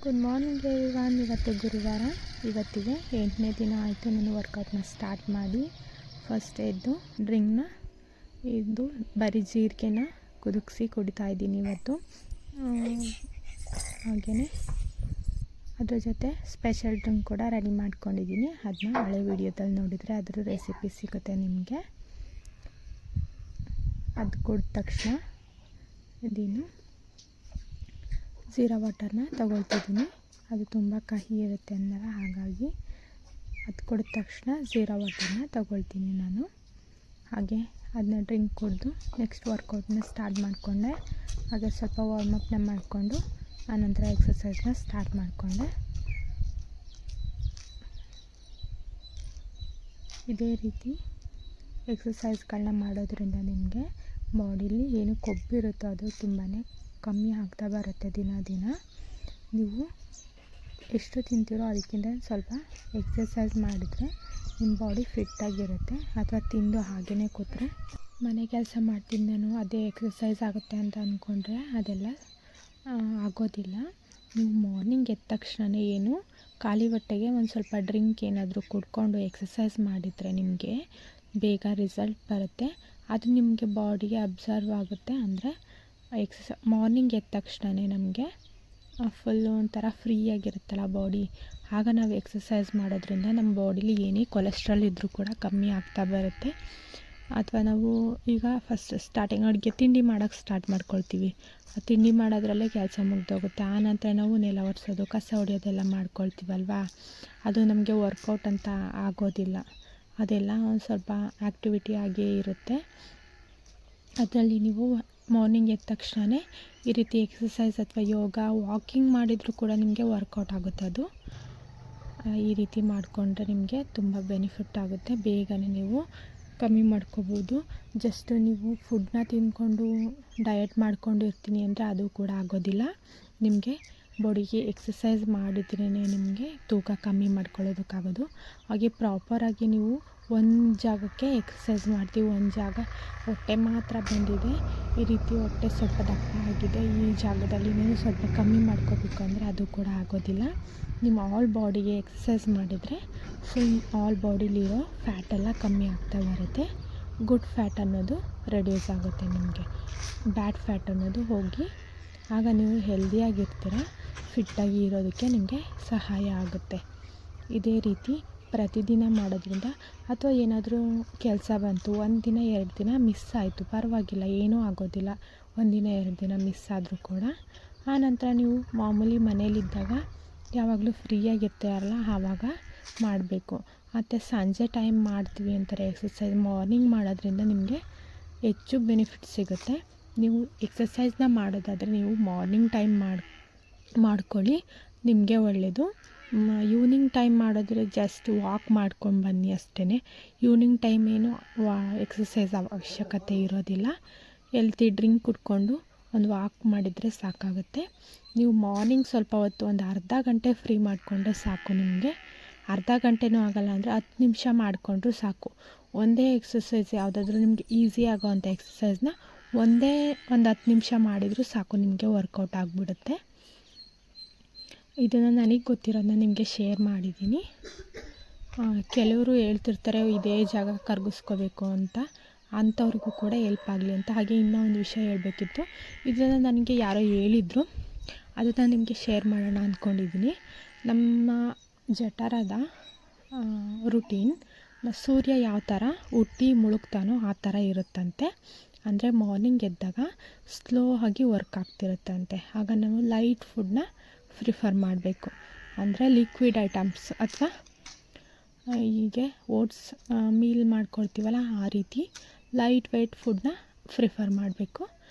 Good morning everyone. ಇವತ್ತು ಗುರುವಾರ. ಇವತ್ತಿಗೆ 8ನೇ ದಿನ ಆಯಿತು ನಾನು ವರ್ಕೌಟ್ನ ಸ್ಟಾರ್ಟ್ ಮಾಡಿ. ಫಸ್ಟ್ ಎದ್ದು ಡ್ರಿಂಕ್ನ ಇದು ಬರೀ ಜೀರಿಗೆನ ಕುದಿಸಿ ಕುಡಿತಾ ಇದ್ದೀನಿ ಇವತ್ತು. ಹಾಗೆಯೇ ಅದ್ರ ಜೊತೆ ಸ್ಪೆಷಲ್ ಡ್ರಿಂಕ್ ಕೂಡ ರೆಡಿ ಮಾಡ್ಕೊಂಡಿದ್ದೀನಿ. ಅದನ್ನ ಹಳೆ ವಿಡಿಯೋದಲ್ಲಿ ನೋಡಿದರೆ ಅದರ ರೆಸಿಪಿ ಸಿಗುತ್ತೆ ನಿಮಗೆ. ಅದು ಕುಡಿದ ತಕ್ಷಣ ಇದೇನು ಜೀರಾ ವಾಟರ್ನ ತಗೊಳ್ತಿದ್ದೀನಿ. ಅದು ತುಂಬ ಕಹಿ ಇರುತ್ತೆ ಅನ್ನಲ್ಲ, ಹಾಗಾಗಿ ಅದು ಕುಡಿದ ತಕ್ಷಣ ಜೀರಾ ವಾಟರ್ನ ತಗೊಳ್ತೀನಿ ನಾನು. ಹಾಗೆ ಅದನ್ನ ಡ್ರಿಂಕ್ ಕುಡಿದು ನೆಕ್ಸ್ಟ್ ವರ್ಕೌಟ್ನ ಸ್ಟಾರ್ಟ್ ಮಾಡಿಕೊಂಡೆ. ಹಾಗೆ ಸ್ವಲ್ಪ ವಾರ್ಮಪ್ನ ಮಾಡಿಕೊಂಡು ಆನಂತರ ಎಕ್ಸಸೈಸ್ನ ಸ್ಟಾರ್ಟ್ ಮಾಡಿಕೊಂಡೆ. ಇದೇ ರೀತಿ ಎಕ್ಸಸೈಸ್ಗಳನ್ನ ಮಾಡೋದ್ರಿಂದ ನಿಮಗೆ ಬಾಡಿಲಿ ಏನು ಕೊಬ್ಬಿರುತ್ತೋ ಅದು ತುಂಬಾ ಕಮ್ಮಿ ಆಗ್ತಾ ಬರುತ್ತೆ. ದಿನ ನೀವು ಎಷ್ಟು ತಿಂತೀರೋ ಅದಕ್ಕಿಂತ ಸ್ವಲ್ಪ ಎಕ್ಸಸೈಸ್ ಮಾಡಿದರೆ ನಿಮ್ಮ ಬಾಡಿ ಫಿಟ್ಟಾಗಿರುತ್ತೆ. ಅಥವಾ ತಿಂದು ಹಾಗೆಯೇ ಕೂತ್ರೆ ಮನೆ ಕೆಲಸ ಮಾಡ್ತೀನಿ ನಾನು ಅದೇ ಎಕ್ಸಸೈಸ್ ಆಗುತ್ತೆ ಅಂತ ಅಂದ್ಕೊಂಡ್ರೆ ಅದೆಲ್ಲ ಆಗೋದಿಲ್ಲ. ನೀವು ಮಾರ್ನಿಂಗ್ ಎದ್ದ ತಕ್ಷಣ ಏನು ಖಾಲಿ ಹೊಟ್ಟೆಗೆ ಒಂದು ಸ್ವಲ್ಪ ಡ್ರಿಂಕ್ ಏನಾದರೂ ಕುಡ್ಕೊಂಡು ಎಕ್ಸಸೈಸ್ ಮಾಡಿದರೆ ನಿಮಗೆ ಬೇಗ ರಿಸಲ್ಟ್ ಬರುತ್ತೆ. ಅದು ನಿಮಗೆ ಬಾಡಿಗೆ ಅಬ್ಸರ್ವ್ ಆಗುತ್ತೆ. ಅಂದರೆ ಮಾರ್ನಿಂಗ್ ಎದ್ದ ತಕ್ಷಣವೇ ನಮಗೆ ಫುಲ್ಲು ಒಂಥರ ಫ್ರೀಯಾಗಿರುತ್ತಲ್ಲ ಬಾಡಿ. ಆಗ ನಾವು ಎಕ್ಸಸೈಸ್ ಮಾಡೋದ್ರಿಂದ ನಮ್ಮ ಬಾಡಿಲಿ ಏನೇ ಕೊಲೆಸ್ಟ್ರಾಲ್ ಇದ್ದರೂ ಕೂಡ ಕಮ್ಮಿ ಆಗ್ತಾ ಬರುತ್ತೆ. ಅಥವಾ ನಾವು ಈಗ ಫಸ್ಟ್ ಸ್ಟಾರ್ಟಿಂಗ್ ಅಡುಗೆ ತಿಂಡಿ ಮಾಡೋಕ್ಕೆ ಸ್ಟಾರ್ಟ್ ಮಾಡ್ಕೊಳ್ತೀವಿ. ಆ ತಿಂಡಿ ಮಾಡೋದ್ರಲ್ಲೇ ಕೆಲಸ ಮುಗ್ದೋಗುತ್ತೆ. ಆನಂತರ ನಾವು ನೆಲ ಒರೆಸೋದು ಕಸ ಹೊಡೆಯೋದೆಲ್ಲ ಮಾಡ್ಕೊಳ್ತೀವಲ್ವ, ಅದು ನಮಗೆ ವರ್ಕೌಟ್ ಅಂತ ಆಗೋದಿಲ್ಲ. ಅದೆಲ್ಲ ಒಂದು ಸ್ವಲ್ಪ ಆ್ಯಕ್ಟಿವಿಟಿ ಆಗೇ ಇರುತ್ತೆ. ಅದರಲ್ಲಿ ನೀವು ಮಾರ್ನಿಂಗ್ ಎದ್ದ ತಕ್ಷಣ ಈ ರೀತಿ ಎಕ್ಸಸೈಸ್ ಅಥವಾ ಯೋಗ ವಾಕಿಂಗ್ ಮಾಡಿದರೂ ಕೂಡ ನಿಮಗೆ ವರ್ಕೌಟ್ ಆಗುತ್ತೆ. ಅದು ಈ ರೀತಿ ಮಾಡಿಕೊಂಡ್ರೆ ನಿಮಗೆ ತುಂಬ ಬೆನಿಫಿಟ್ ಆಗುತ್ತೆ. ಬೇಗನೆ ನೀವು ಕಮ್ಮಿ ಮಾಡ್ಕೋಬೋದು. ಜಸ್ಟ್ ನೀವು ಫುಡ್ನ ತಿಂದ್ಕೊಂಡು ಡಯಟ್ ಮಾಡ್ಕೊಂಡು ಇರ್ತೀನಿ ಅಂದರೆ ಅದು ಕೂಡ ಆಗೋದಿಲ್ಲ. ನಿಮಗೆ ಬಾಡಿಗೆ ಎಕ್ಸಸೈಸ್ ಮಾಡಿದ್ರೇ ನಿಮಗೆ ತೂಕ ಕಮ್ಮಿ ಮಾಡ್ಕೊಳ್ಳೋದಕ್ಕಾಗೋದು. ಹಾಗೆ ಪ್ರಾಪರಾಗಿ ನೀವು ಒಂದು ಜಾಗಕ್ಕೆ ಎಕ್ಸಸೈಸ್ ಮಾಡ್ತೀವಿ, ಒಂದು ಜಾಗ ಹೊಟ್ಟೆ ಮಾತ್ರ ಬಂದಿದೆ, ಈ ರೀತಿ ಹೊಟ್ಟೆ ಸ್ವಲ್ಪ ದಪ್ಪ ಆಗಿದೆ, ಈ ಜಾಗದಲ್ಲಿ ನೀವು ಸ್ವಲ್ಪ ಕಮ್ಮಿ ಮಾಡ್ಕೋಬೇಕು ಅಂದರೆ ಅದು ಕೂಡ ಆಗೋದಿಲ್ಲ. ನಿಮ್ಮ ಆಲ್ ಬಾಡಿಗೆ ಎಕ್ಸಸೈಸ್ ಮಾಡಿದರೆ ಫುಲ್ ಆಲ್ ಬಾಡಿಲಿರೋ ಫ್ಯಾಟೆಲ್ಲ ಕಮ್ಮಿ ಆಗ್ತಾ ಬರುತ್ತೆ. ಗುಡ್ ಫ್ಯಾಟ್ ಅನ್ನೋದು ರೆಡ್ಯೂಸ್ ಆಗುತ್ತೆ. ನಿಮಗೆ ಬ್ಯಾಡ್ ಫ್ಯಾಟ್ ಅನ್ನೋದು ಹೋಗಿ ಆಗ ನೀವು ಹೆಲ್ದಿಯಾಗಿರ್ತೀರ. ಫಿಟ್ಟಾಗಿ ಇರೋದಕ್ಕೆ ನಿಮಗೆ ಸಹಾಯ ಆಗುತ್ತೆ. ಇದೇ ರೀತಿ ಪ್ರತಿದಿನ ಮಾಡೋದ್ರಿಂದ, ಅಥವಾ ಏನಾದರೂ ಕೆಲಸ ಬಂತು 1 ದಿನ 2 ದಿನ ಮಿಸ್ ಆಯಿತು, ಪರವಾಗಿಲ್ಲ, ಏನೂ ಆಗೋದಿಲ್ಲ. 1 ದಿನ 2 ದಿನ ಮಿಸ್ ಆದರೂ ಕೂಡ ಆನಂತರ ನೀವು ಮಾಮೂಲಿ ಮನೇಲಿದ್ದಾಗ ಯಾವಾಗಲೂ ಫ್ರೀಯಾಗಿರ್ತೀರಲ್ಲ ಆವಾಗ ಮಾಡಬೇಕು. ಮತ್ತು ಸಂಜೆ ಟೈಮ್ ಮಾಡ್ತೀವಿ ಅಂತಾರೆ ಎಕ್ಸಸೈಸ್. ಮಾರ್ನಿಂಗ್ ಮಾಡೋದ್ರಿಂದ ನಿಮಗೆ ಹೆಚ್ಚು ಬೆನಿಫಿಟ್ ಸಿಗುತ್ತೆ. ನೀವು ಎಕ್ಸಸೈಸ್ನ ಮಾಡೋದಾದರೆ ನೀವು ಮಾರ್ನಿಂಗ್ ಟೈಮ್ ಮಾಡ್ಕೊಳ್ಳಿ, ನಿಮಗೆ ಒಳ್ಳೆಯದು. ಈವ್ನಿಂಗ್ ಟೈಮ್ ಮಾಡಿದ್ರೆ ಜಸ್ಟ್ ವಾಕ್ ಮಾಡ್ಕೊಂಡು ಬನ್ನಿ ಅಷ್ಟೇ. ಈವ್ನಿಂಗ್ ಟೈಮ್ ಏನು ಎಕ್ಸಸೈಸ್ ಅವಶ್ಯಕತೆ ಇರೋದಿಲ್ಲ. ಹೆಲ್ತಿ ಡ್ರಿಂಕ್ ಕುಡ್ಕೊಂಡು ಒಂದು ವಾಕ್ ಮಾಡಿದರೆ ಸಾಕಾಗುತ್ತೆ. ನೀವು ಮಾರ್ನಿಂಗ್ ಸ್ವಲ್ಪ ಹೊತ್ತು ಒಂದು ಅರ್ಧ ಗಂಟೆ ಫ್ರೀ ಮಾಡಿಕೊಂಡ್ರೆ ಸಾಕು. ನಿಮಗೆ ಅರ್ಧ ಗಂಟೆನೂ ಆಗೋಲ್ಲ ಅಂದರೆ 10 ನಿಮಿಷ ಮಾಡಿಕೊಂಡ್ರೂ ಸಾಕು. ಒಂದೇ ಎಕ್ಸಸೈಸ್ ಯಾವುದಾದ್ರೂ ನಿಮಗೆ ಈಸಿ ಆಗೋವಂಥ ಎಕ್ಸಸೈಸ್ನ ಒಂದು 10 ನಿಮಿಷ ಮಾಡಿದರೂ ಸಾಕು, ನಿಮಗೆ ವರ್ಕೌಟ್ ಆಗಿಬಿಡುತ್ತೆ. ಇದನ್ನು ನನಗೆ ಗೊತ್ತಿರೋದನ್ನ ನಿಮಗೆ ಶೇರ್ ಮಾಡಿದ್ದೀನಿ. ಕೆಲವರು ಹೇಳ್ತಿರ್ತಾರೆ ಇದೇ ಜಾಗ ಕರಗಿಸ್ಕೋಬೇಕು ಅಂತ, ಅಂಥವ್ರಿಗೂ ಕೂಡ ಹೆಲ್ಪ್ ಆಗಲಿ ಅಂತ. ಹಾಗೆ ಇನ್ನೂ ಒಂದು ವಿಷಯ ಹೇಳಬೇಕಿತ್ತು. ಇದನ್ನು ನನಗೆ ಯಾರೋ ಹೇಳಿದರು, ಅದನ್ನು ನಿಮಗೆ ಶೇರ್ ಮಾಡೋಣ ಅಂದ್ಕೊಂಡಿದ್ದೀನಿ. ನಮ್ಮ ಜಠರದ ರುಟೀನ್ ಸೂರ್ಯ ಯಾವ ಥರ ಹುಟ್ಟಿ ಮುಳುಗ್ತಾನೋ ಆ ಥರ ಇರುತ್ತಂತೆ. ಅಂದರೆ ಮಾರ್ನಿಂಗ್ ಎದ್ದಾಗ ಸ್ಲೋ ಆಗಿ ವರ್ಕ್ ಆಗ್ತಿರುತ್ತಂತೆ. ಆಗ ನಾವು ಲೈಟ್ ಫುಡ್ನ ಪ್ರಿಫರ್ ಮಾಡಬೇಕು. ಅಂದರೆ ಲಿಕ್ವಿಡ್ ಐಟಮ್ಸ್ ಅಥವಾ ಹೀಗೆ ಓಟ್ಸ್ ಮೀಲ್ ಮಾಡ್ಕೊಳ್ತೀವಲ್ಲ ಆ ರೀತಿ ಲೈಟ್ ವೆಯ್ಟ್ ಫುಡ್ನ ಪ್ರಿಫರ್ ಮಾಡಬೇಕು.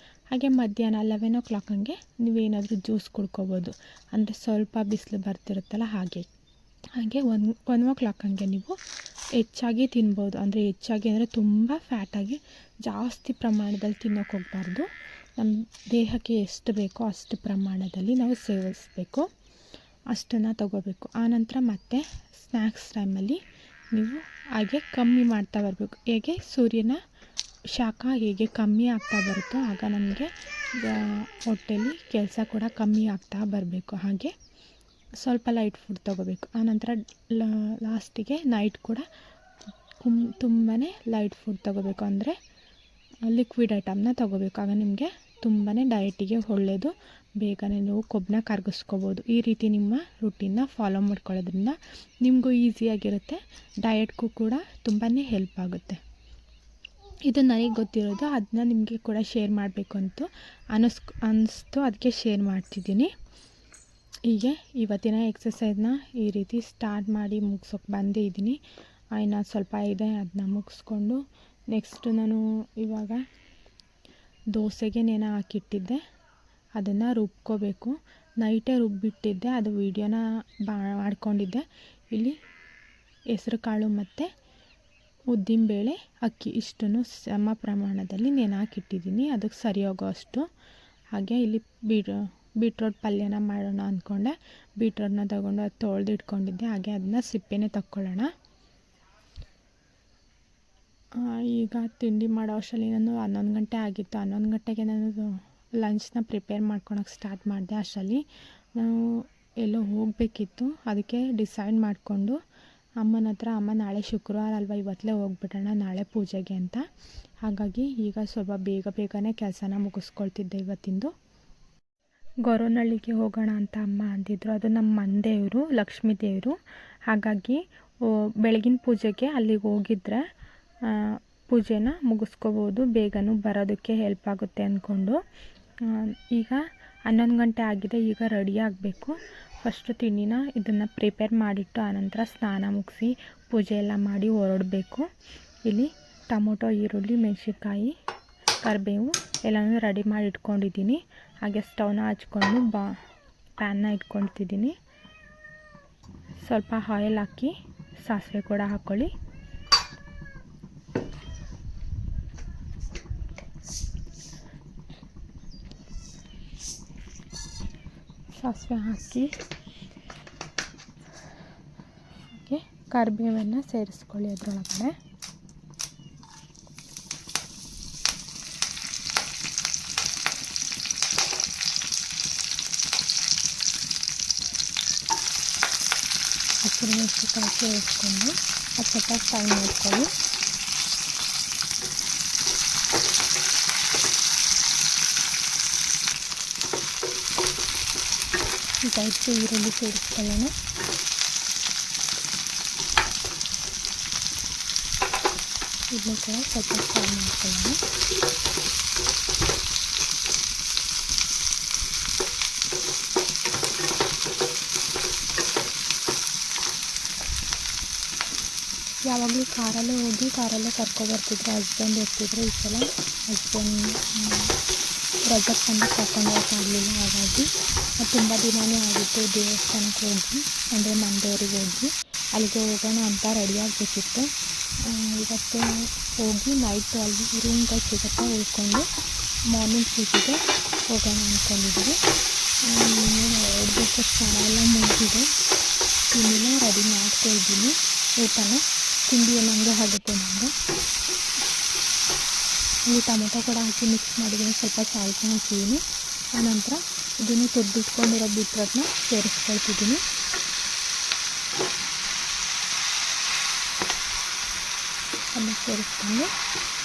ಹಾಗೆ ಮಧ್ಯಾಹ್ನ 11 o'clock ಹಂಗೆ ನೀವೇನಾದರೂ ಜ್ಯೂಸ್ ಕುಡ್ಕೋಬೋದು. ಅಂದರೆ ಸ್ವಲ್ಪ ಬಿಸಿಲು ಬರ್ತಿರುತ್ತಲ್ಲ ಹಾಗೆ 1 o'clock ಹಂಗೆ ನೀವು ಹೆಚ್ಚಾಗಿ ತಿನ್ಬೋದು. ಅಂದರೆ ಹೆಚ್ಚಾಗಿ ಅಂದರೆ ತುಂಬ ಫ್ಯಾಟಾಗಿ ಜಾಸ್ತಿ ಪ್ರಮಾಣದಲ್ಲಿ ತಿನ್ನೋಕೆ ಹೋಗಬಾರ್ದು. ನಮ್ಮ ದೇಹಕ್ಕೆ ಎಷ್ಟು ಬೇಕೋ ಅಷ್ಟು ಪ್ರಮಾಣದಲ್ಲಿ ನಾವು ಸೇವಿಸಬೇಕು, ಅಷ್ಟನ್ನು ತಗೋಬೇಕು. ಆನಂತರ ಮತ್ತೆ ಸ್ನ್ಯಾಕ್ಸ್ ಟೈಮಲ್ಲಿ ನೀವು ಹಾಗೆ ಕಮ್ಮಿ ಮಾಡ್ತಾ ಬರಬೇಕು. ಹೇಗೆ ಸೂರ್ಯನ ಶಾಖ ಹೇಗೆ ಕಮ್ಮಿ ಆಗ್ತಾ ಬರುತ್ತೋ ಆಗ ನಮಗೆ ಹೊಟ್ಟೆಲಿ ಕೆಲಸ ಕೂಡ ಕಮ್ಮಿ ಆಗ್ತಾ ಬರಬೇಕು. ಹಾಗೆ ಸ್ವಲ್ಪ ಲೈಟ್ ಫುಡ್ ತೊಗೋಬೇಕು. ಆನಂತರ ಲಾಸ್ಟಿಗೆ ನೈಟ್ ಕೂಡ ತುಂಬಾ ಲೈಟ್ ಫುಡ್ ತೊಗೋಬೇಕು, ಅಂದರೆ ಲಿಕ್ವಿಡ್ ಐಟಮ್ನ ತೊಗೋಬೇಕು. ಆಗ ನಿಮಗೆ ತುಂಬಾ ಡಯಟಿಗೆ ಒಳ್ಳೆಯದು, ಬೇಗನೆ ನೀವು ಕೊಬ್ಬನ್ನ ಕರಗಿಸ್ಕೋಬೋದು. ಈ ರೀತಿ ನಿಮ್ಮ ರೂಟೀನ್ನ ಫಾಲೋ ಮಾಡ್ಕೊಳ್ಳೋದ್ರಿಂದ ನಿಮಗೂ ಈಸಿಯಾಗಿರುತ್ತೆ, ಡಯಟ್ಗೂ ಕೂಡ ತುಂಬಾ ಹೆಲ್ಪ್ ಆಗುತ್ತೆ. ಇದು ನನಗೆ ಗೊತ್ತಿರೋದು, ಅದನ್ನ ನಿಮಗೆ ಕೂಡ ಶೇರ್ ಮಾಡಬೇಕು ಅಂತ ಅನ್ನಿಸ್ತು, ಅದಕ್ಕೆ ಶೇರ್ ಮಾಡ್ತಿದ್ದೀನಿ. ಹೀಗೆ ಇವತ್ತಿನ ಎಕ್ಸಸೈಸ್ನ ಈ ರೀತಿ ಸ್ಟಾರ್ಟ್ ಮಾಡಿ ಮುಗಿಸೋಕೆ ಬಂದೇ ಇದ್ದೀನಿ. ಇನ್ನು ಸ್ವಲ್ಪ ಇದೆ, ಅದನ್ನ ಮುಗಿಸ್ಕೊಂಡು ನೆಕ್ಸ್ಟ್ ನಾನು ಇವಾಗ ದೋಸೆಗೆ ನೆನೆ ಹಾಕಿಟ್ಟಿದ್ದೆ, ಅದನ್ನು ರುಬ್ಕೋಬೇಕು. ನೈಟೇ ರುಬ್ಬಿಟ್ಟಿದ್ದೆ, ಅದು ವೀಡಿಯೋನ ಮಾಡ್ಕೊಂಡಿದ್ದೆ. ಇಲ್ಲಿ ಹೆಸರು ಕಾಳು ಮತ್ತು ಉದ್ದಿನಬೇಳೆ ಅಕ್ಕಿ ಇಷ್ಟನ್ನು ಸಮ ಪ್ರಮಾಣದಲ್ಲಿ ನೆನೆ ಹಾಕಿಟ್ಟಿದ್ದೀನಿ, ಅದಕ್ಕೆ ಸರಿ ಹೋಗೋ ಅಷ್ಟು. ಹಾಗೆ ಇಲ್ಲಿ ಬೀಟ್ರೋಟ್ ಪಲ್ಯನ ಮಾಡೋಣ ಅಂದ್ಕೊಂಡೆ. ಬೀಟ್ರೋಟ್ನ ತೊಗೊಂಡು ಅದು ತೊಳೆದು ಇಟ್ಕೊಂಡಿದ್ದೆ, ಹಾಗೆ ಅದನ್ನ ಸಿಪ್ಪೆನೇ ತಕ್ಕೊಳ್ಳೋಣ. ಈಗ ತಿಂಡಿ ಮಾಡೋ ಅಷ್ಟರಲ್ಲಿ ನಾನು 11 ಗಂಟೆ ಆಗಿತ್ತು. 11 ಗಂಟೆಗೆ ನಾನು ಲಂಚ್ನ ಪ್ರಿಪೇರ್ ಮಾಡ್ಕೊಳಕ್ಕೆ ಸ್ಟಾರ್ಟ್ ಮಾಡಿದೆ. ಅಷ್ಟರಲ್ಲಿ ನಾವು ಎಲ್ಲೋ ಹೋಗಬೇಕಿತ್ತು, ಅದಕ್ಕೆ ಡಿಸೈಡ್ ಮಾಡಿಕೊಂಡು ಅಮ್ಮನ ಹತ್ರ, ಅಮ್ಮ ನಾಳೆ ಶುಕ್ರವಾರ ಅಲ್ವಾ, ಇವತ್ತಲೇ ಹೋಗ್ಬಿಡೋಣ ನಾಳೆ ಪೂಜೆಗೆ ಅಂತ. ಹಾಗಾಗಿ ಈಗ ಸ್ವಲ್ಪ ಬೇಗನೆ ಕೆಲಸನ ಮುಗಿಸ್ಕೊಳ್ತಿದ್ದೆ ಇವತ್ತಿಂದು. ಗೊರವನಹಳ್ಳಿಗೆ ಹೋಗೋಣ ಅಂತ ಅಮ್ಮ ಅಂದಿದ್ರು. ಅದು ನಮ್ಮ ಮನೆ ದೇವರು, ಲಕ್ಷ್ಮೀ ದೇವರು. ಹಾಗಾಗಿ ಬೆಳಗಿನ ಪೂಜೆಗೆ ಅಲ್ಲಿಗೆ ಹೋಗಿದ್ರೆ ಪೂಜೆನ ಮುಗಿಸ್ಕೋಬೋದು, ಬೇಗನೂ ಬರೋದಕ್ಕೆ ಹೆಲ್ಪ್ ಆಗುತ್ತೆ ಅಂದ್ಕೊಂಡು. ಈಗ 11 ಗಂಟೆ ಆಗಿದೆ, ಈಗ ರೆಡಿ ಆಗಬೇಕು. ಫಸ್ಟು ತಿಂಡಿನ ಇದನ್ನು ಪ್ರಿಪೇರ್ ಮಾಡಿಟ್ಟು ಆನಂತರ ಸ್ನಾನ ಮುಗಿಸಿ ಪೂಜೆ ಎಲ್ಲ ಮಾಡಿ ಹೊರಡಬೇಕು. ಇಲ್ಲಿ ಟೊಮೊಟೊ, ಈರುಳ್ಳಿ, ಮೆಣಸಿನ್ಕಾಯಿ, ಕರಿಬೇವು ಎಲ್ಲನೂ ರೆಡಿ ಮಾಡಿ ಇಟ್ಕೊಂಡಿದ್ದೀನಿ. ಹಾಗೆ ಸ್ಟವ್ನ ಹಚ್ಕೊಂಡು ಪ್ಯಾನ್ನ ಇಟ್ಕೊಳ್ತಿದ್ದೀನಿ. ಸ್ವಲ್ಪ ಆಯಿಲ್ ಹಾಕಿ ಸಾಸಿವೆ ಕೂಡ ಹಾಕ್ಕೊಳ್ಳಿ. ಸಾಸಿವೆ ಹಾಕಿ ಹಾಗೆ ಕರಿಬೇವನ್ನು ಸೇರಿಸ್ಕೊಳ್ಳಿ ಅದರೊಳಗಡೆ. ಹಸಿಮೆಣಸಿನಕಾಯಿ ಸೇರಿಸ್ಕೊಂಡು ಅದು ಸ್ವಲ್ಪ ಫ್ರೈ ಮಾಡ್ಕೊಳ್ಳಿ. ಈಗ ಈರುಳ್ಳಿ ಸೇರಿಸ್ಕೊಳ್ಳೋಣ. ಇದನ್ನು ಕೂಡ ಸ್ವಲ್ಪ ಫ್ರೈ ಮಾಡ್ಕೊಳ್ಳೋಣ. ಯಾವಾಗಲೂ ಕಾರಲ್ಲೇ ಹೋಗಿ ಕಾರಲ್ಲೇ ಕರ್ಕೊಬರ್ತಿದ್ರು, ಹಸ್ಬೆಂಡ್ ಇರ್ತಿದ್ರು. ಈ ಸಲ ಹಸ್ಬೆಂಡ್ ರಜಕ್ಕೆ ಬಂದು ಕರ್ಕೊಂಡು ಹೋಗೋಕ್ಕಾಗಲಿಲ್ಲ. ಹಾಗಾಗಿ ತುಂಬ ದಿನವೇ ಆಗಿತ್ತು ದೇವಸ್ಥಾನಕ್ಕೆ ಹೋಗಿ, ಅಂದರೆ ಮಂದೇವ್ರಿಗೆ ಹೋಗಿ ಅಲ್ಲಿಗೆ ಹೋಗೋಣ ಅಂತ ರೆಡಿ ಆಗಬೇಕಿತ್ತು. ಇವತ್ತು ಹೋಗಿ ನೈಟು ಅಲ್ಲಿ ರೂಮ್ಗೆ ಸಿಗುತ್ತೆ ಉಳ್ಕೊಂಡು ಮಾರ್ನಿಂಗ್ ಪೂಜೆಗೆ ಹೋಗೋಣ ಅಂದ್ಕೊಂಡಿದ್ದೀವಿ. ಹೊರಡಬೇಕು, ಸ್ನಾನ ಎಲ್ಲ ಮುಗಿದಿದೆ, ಇನ್ನೂ ರೆಡಿ ಮಾಡ್ತಾಯಿದ್ದೀನಿ ಊಟನ. ತಿಂಡಿ ಏನಂಗೆ ಆಗುತ್ತೆ ನನಗೆ. ಇಲ್ಲಿ ಟೊಮೊಟೊ ಕೂಡ ಹಾಕಿ ಮಿಕ್ಸ್ ಮಾಡಿದ್ದೀನಿ, ಸ್ವಲ್ಪ ಸಾಲ್ಟ್ ಹಾಕಿದ್ದೀನಿ. ಆನಂತರ ಇದನ್ನು ತುರಿದಿಟ್ಕೊಂಡಿರೋ ಬೀಟ್ರೋಟ್ನ ಸೇರಿಸ್ಕೊಳ್ತಿದ್ದೀನಿ. ಅದನ್ನು ಸೇರಿಸ್ಕೊಂಡು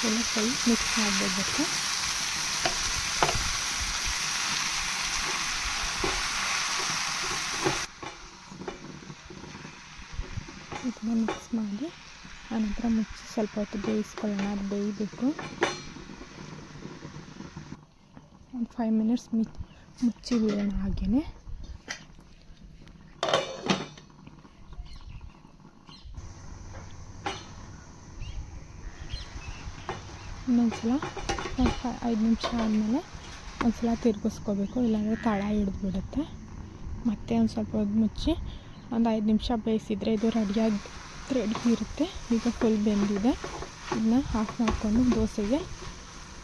ಎಲ್ಲ ಸರಿ ಮಿಕ್ಸ್ ಮಾಡಬೇಕು. ಇದನ್ನು ಮಿಕ್ಸ್ ಮಾಡಿ ಆನಂತರ ಮುಚ್ಚಿ ಸ್ವಲ್ಪ ಹೊತ್ತು ಬೇಯಿಸ್ಕೊಳ್ಳೋಣ. ಅದು ಬೇಯಬೇಕು. ಒಂದು 5 ಮಿನಿಟ್ಸ್ ಮುಚ್ಚಿ ಬಿಡೋಣ. ಹಾಗೆಯೇ ಇನ್ನೊಂದ್ಸಲ 5 ನಿಮಿಷ ಆದಮೇಲೆ ಒಂದ್ಸಲ ತಿರುಗಿಸ್ಕೋಬೇಕು, ಇಲ್ಲಾಂದರೆ ತಳ ಹಿಡಿದ್ಬಿಡುತ್ತೆ. ಮತ್ತೆ ಒಂದು ಸ್ವಲ್ಪ ಹೊತ್ತು ಮುಚ್ಚಿ ಒಂದು 5 ನಿಮಿಷ ಬೇಯಿಸಿದರೆ ಇದು ರೆಡಿ ಇರುತ್ತೆ. ಈಗ ಫುಲ್ ಬೆಂದಿದೆ. ಇದನ್ನ ಆಫ್ ಮಾಡಿಕೊಂಡು ದೋಸೆಗೆ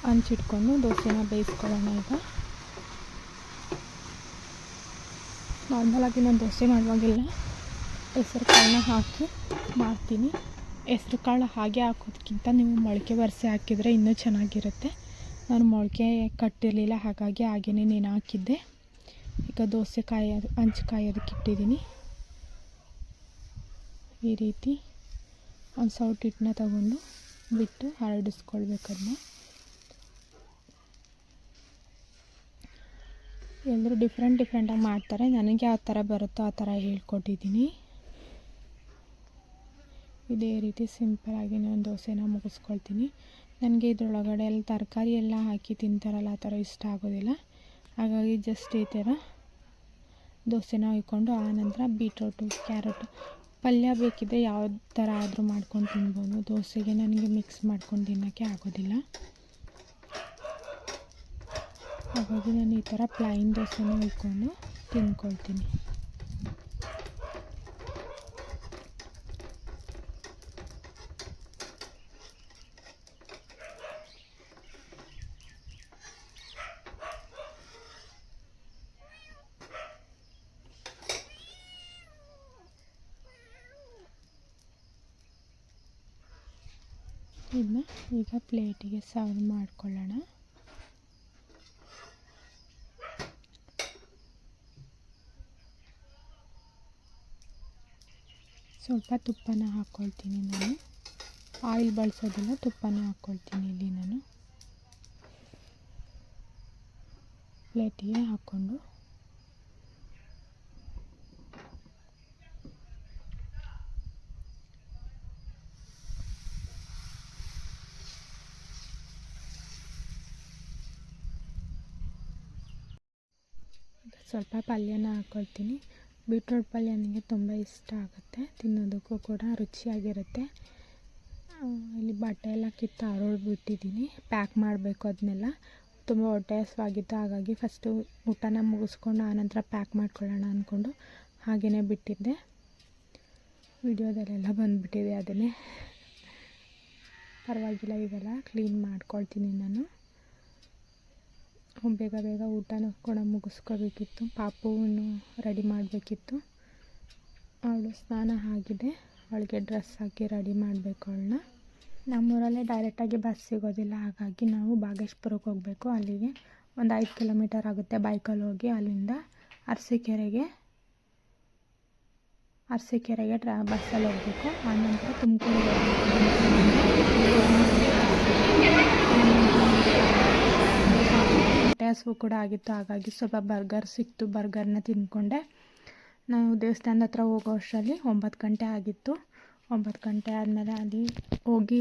ಹಂಚಿಟ್ಕೊಂಡು ದೋಸೆನ ಬೇಯಿಸ್ಕೊಳ್ಳೋಣ. ಈಗ ನಾರ್ಮಲಾಗಿ ನಾನು ದೋಸೆ ಮಾಡುವಾಗೆಲ್ಲ ಹೆಸರು ಕಾಳನ್ನ ಹಾಕಿ ಮಾಡ್ತೀನಿ. ಹೆಸರು ಕಾಳು ಹಾಗೆ ಹಾಕೋದಕ್ಕಿಂತ ನೀವು ಮೊಳಕೆ ಬರಿಸಿ ಹಾಕಿದರೆ ಇನ್ನೂ ಚೆನ್ನಾಗಿರುತ್ತೆ. ನಾನು ಮೊಳಕೆ ಕಟ್ಟಿರಲಿಲ್ಲ, ಹಾಗಾಗಿ ಹಾಗೆಯೇ ನೆನೆ ಹಾಕಿದ್ದೆ. ಈಗ ದೋಸೆ ಹಂಚು ಕಾಯೋದಕ್ಕೆ ಇಟ್ಟಿದ್ದೀನಿ. ಈ ರೀತಿ ಒಂದು ಸೌಟ್ ಹಿಟ್ಟನ್ನ ತಗೊಂಡು ಬಿಟ್ಟು ಹರಡಿಸ್ಕೊಳ್ಬೇಕು. ಅದನ್ನ ಎಲ್ಲರೂ ಡಿಫ್ರೆಂಟಾಗಿ ಮಾಡ್ತಾರೆ. ನನಗೆ ಯಾವ ಥರ ಬರುತ್ತೋ ಆ ಥರ ಹೇಳ್ಕೊಟ್ಟಿದ್ದೀನಿ. ಇದೇ ರೀತಿ ಸಿಂಪಲಾಗಿ ನಾನು ದೋಸೆನ ಮುಗಿಸ್ಕೊಳ್ತೀನಿ. ನನಗೆ ಇದರೊಳಗಡೆ ಎಲ್ಲ ತರಕಾರಿ ಎಲ್ಲ ಹಾಕಿ ತಿಂತಾರಲ್ಲ, ಆ ಥರ ಇಷ್ಟ ಆಗೋದಿಲ್ಲ. ಹಾಗಾಗಿ ಜಸ್ಟ್ ಈ ಥರ ದೋಸೆನ ಹೊಯ್ಕೊಂಡು ಆನಂತರ ಬೀಟ್ರೋಟು, ಕ್ಯಾರೆಟು ಪಲ್ಯ ಬೇಕಿದ್ದರೆ ಯಾವ ಥರ ಆದರೂ ಮಾಡ್ಕೊಂಡು ತಿನ್ಬೋದು. ದೋಸೆಗೆ ನನಗೆ ಮಿಕ್ಸ್ ಮಾಡ್ಕೊಂಡು ತಿನ್ನೋಕ್ಕೆ ಆಗೋದಿಲ್ಲ. ಹಾಗಾಗಿ ನಾನು ಈ ಥರ ಪ್ಲೈನ್ ದೋಸೆನ ಹೊಯ್ಕೊಂಡು ತಿನ್ಕೊಳ್ತೀನಿ. ಇದನ್ನ ಈಗ ಪ್ಲೇಟಿಗೆ ಸರ್ವ್ ಮಾಡ್ಕೊಳ್ಳೋಣ. ಸ್ವಲ್ಪ ತುಪ್ಪನ ಹಾಕ್ಕೊಳ್ತೀನಿ. ನಾನು ಆಯಿಲ್ ಬಳಸೋದಿಲ್ಲ, ತುಪ್ಪನ ಹಾಕ್ಕೊಳ್ತೀನಿ ಇಲ್ಲಿ ನಾನು. ಪ್ಲೇಟಿಗೆ ಹಾಕ್ಕೊಂಡು ಸ್ವಲ್ಪ ಪಲ್ಯನ ಹಾಕ್ಕೊಳ್ತೀನಿ. ಬೀಟ್ರೋಟ್ ಪಲ್ಯ ನನಗೆ ತುಂಬ ಇಷ್ಟ ಆಗುತ್ತೆ, ತಿನ್ನೋದಕ್ಕೂ ಕೂಡ ರುಚಿಯಾಗಿರುತ್ತೆ. ಇಲ್ಲಿ ಬಟ್ಟೆ ಎಲ್ಲ ಕಿತ್ತು ಹರಡ್ಬಿಟ್ಟಿದ್ದೀನಿ, ಪ್ಯಾಕ್ ಮಾಡಬೇಕು ಅದನ್ನೆಲ್ಲ. ತುಂಬ ಹೊಟ್ಟೆ ಹಸಿವಾಗಿತ್ತು, ಹಾಗಾಗಿ ಫಸ್ಟು ಊಟನ ಮುಗಿಸ್ಕೊಂಡು ಆನಂತರ ಪ್ಯಾಕ್ ಮಾಡ್ಕೊಳ್ಳೋಣ ಅಂದ್ಕೊಂಡು ಹಾಗೆಯೇ ಬಿಟ್ಟಿದ್ದೆ. ವಿಡಿಯೋದಲ್ಲೆಲ್ಲ ಬಂದುಬಿಟ್ಟಿದೆ ಅದನ್ನೇ. ಪರವಾಗಿಲ್ಲ, ಇದೆಲ್ಲ ಕ್ಲೀನ್ ಮಾಡ್ಕೊಳ್ತೀನಿ ನಾನು. ಬೇಗ ಬೇಗ ಊಟನೂ ಕೂಡ ಮುಗಿಸ್ಕೋಬೇಕಿತ್ತು. ಪಾಪುವನ್ನು ರೆಡಿ ಮಾಡಬೇಕಿತ್ತು. ಅವಳು ಸ್ನಾನ ಆಗಿದೆ, ಅವಳಿಗೆ ಡ್ರೆಸ್ ಹಾಕಿ ರೆಡಿ ಮಾಡಬೇಕು ಅವಳನ್ನ. ನಮ್ಮೂರಲ್ಲೇ ಡೈರೆಕ್ಟಾಗಿ ಬಸ್ ಸಿಗೋದಿಲ್ಲ, ಹಾಗಾಗಿ ನಾವು ಬಾಗೇಶ್ಪುರಕ್ಕೆ ಹೋಗಬೇಕು. ಅಲ್ಲಿಗೆ ಒಂದು 5 ಕಿಲೋಮೀಟರ್ ಆಗುತ್ತೆ ಬೈಕಲ್ಲಿ ಹೋಗಿ. ಅಲ್ಲಿಂದ ಅರಸೀಕೆರೆಗೆ ಬಸ್ಸಲ್ಲಿ ಹೋಗಬೇಕು. ಆನಂತರ ತುಮಕೂರಿಗೆ ಹೊಟ್ಟೆ ಹಸಿವು ಕೂಡ ಆಗಿತ್ತು, ಹಾಗಾಗಿ ಸ್ವಲ್ಪ ಬರ್ಗರ್ ಸಿಕ್ತು, ಬರ್ಗರ್ನ ತಿಂದ್ಕೊಂಡೆ. ನಾವು ದೇವಸ್ಥಾನದ ಹತ್ರ ಹೋಗೋ ಅಷ್ಟರಲ್ಲಿ 9 ಗಂಟೆ ಆಗಿತ್ತು. 9 ಗಂಟೆ ಆದಮೇಲೆ ಅಲ್ಲಿ ಹೋಗಿ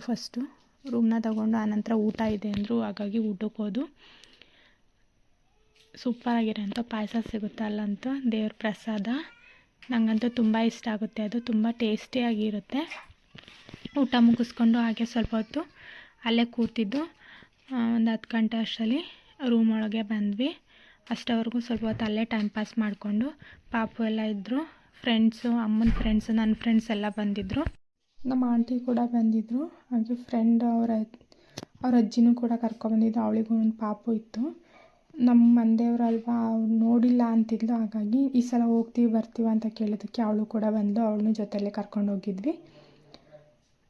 ಫಸ್ಟು ರೂಮ್ನ ತಗೊಂಡು ಆನಂತರ ಊಟ ಇದೆ ಅಂದರು, ಹಾಗಾಗಿ ಊಟಕ್ಕೆ ಹೋದು. ಸೂಪರಾಗಿರೋಂಥ ಪಾಯಸ ಸಿಗುತ್ತೆ ಅಲ್ಲಂತೂ, ದೇವ್ರ ಪ್ರಸಾದ. ನನಗಂತೂ ತುಂಬ ಇಷ್ಟ ಆಗುತ್ತೆ, ಅದು ತುಂಬ ಟೇಸ್ಟಿಯಾಗಿರುತ್ತೆ. ಊಟ ಮುಗಿಸ್ಕೊಂಡು ಹಾಗೆ ಸ್ವಲ್ಪ ಹೊತ್ತು ಅಲ್ಲೇ ಕೂತಿದ್ದು. ಒಂದು 10 ಗಂಟೆ ಅಷ್ಟರಲ್ಲಿ ರೂಮ್ ಒಳಗೆ ಬಂದ್ವಿ. ಅಷ್ಟವರೆಗೂ ಸ್ವಲ್ಪ ಹೊತ್ತು ಅಲ್ಲೇ ಟೈಮ್ ಪಾಸ್ ಮಾಡಿಕೊಂಡು ಪಾಪು ಎಲ್ಲ ಇದ್ದರು, ಫ್ರೆಂಡ್ಸು, ಅಮ್ಮನ ಫ್ರೆಂಡ್ಸು, ನನ್ನ ಫ್ರೆಂಡ್ಸ್ ಎಲ್ಲ ಬಂದಿದ್ದರು. ನಮ್ಮ ಆಂಟಿ ಕೂಡ ಬಂದಿದ್ದರು, ಹಾಗೆ ಫ್ರೆಂಡ್ ಅವ್ರ ಅಜ್ಜಿನೂ ಕೂಡ ಕರ್ಕೊಬಂದಿದ್ದು. ಅವಳಿಗೂ ಒಂದು ಪಾಪು ಇತ್ತು. ನಮ್ಮ ಮನೆದೇವ್ರಲ್ವಾ, ಅವ್ರು ನೋಡಿಲ್ಲ ಅಂತಿದ್ಲು, ಹಾಗಾಗಿ ಈ ಸಲ ಹೋಗ್ತೀವಿ ಬರ್ತೀವಿ ಅಂತ ಕೇಳಿದ್ದಕ್ಕೆ ಅವಳು ಕೂಡ ಬಂದು ಅವಳನ್ನೂ ಜೊತೆಯಲ್ಲೇ ಕರ್ಕೊಂಡು ಹೋಗಿದ್ವಿ.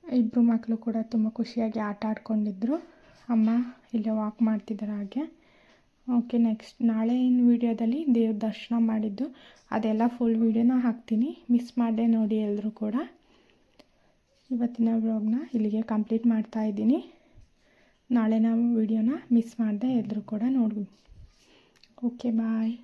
ಇಬ್ಬರು ಮಕ್ಕಳು ಕೂಡ ತುಂಬ ಖುಷಿಯಾಗಿ ಆಟ ಆಡ್ಕೊಂಡಿದ್ರು. ಅಮ್ಮ ಇಲ್ಲೇ ವಾಕ್ ಮಾಡ್ತಿದ್ದಾರೆ ಹಾಗೆ. ಓಕೆ, ನೆಕ್ಸ್ಟ್ ನಾಳೆ ವೀಡಿಯೋದಲ್ಲಿ ದೇವ್ರ ದರ್ಶನ ಮಾಡಿದ್ದು ಅದೆಲ್ಲ ಫುಲ್ ವೀಡಿಯೋನ ಹಾಕ್ತೀನಿ, ಮಿಸ್ ಮಾಡದೆ ನೋಡಿ ಎಲ್ಲರೂ ಕೂಡ. ಇವತ್ತಿನ ವ್ಲಾಗ್ನ ಇಲ್ಲಿಗೆ ಕಂಪ್ಲೀಟ್ ಮಾಡ್ತಾಯಿದ್ದೀನಿ. ನಾಳೆ ನಾವು ವೀಡಿಯೋನ ಮಿಸ್ ಮಾಡದೆ ಎಲ್ಲರೂ ಕೂಡ ನೋಡಿ. ಓಕೆ, ಬಾಯ್.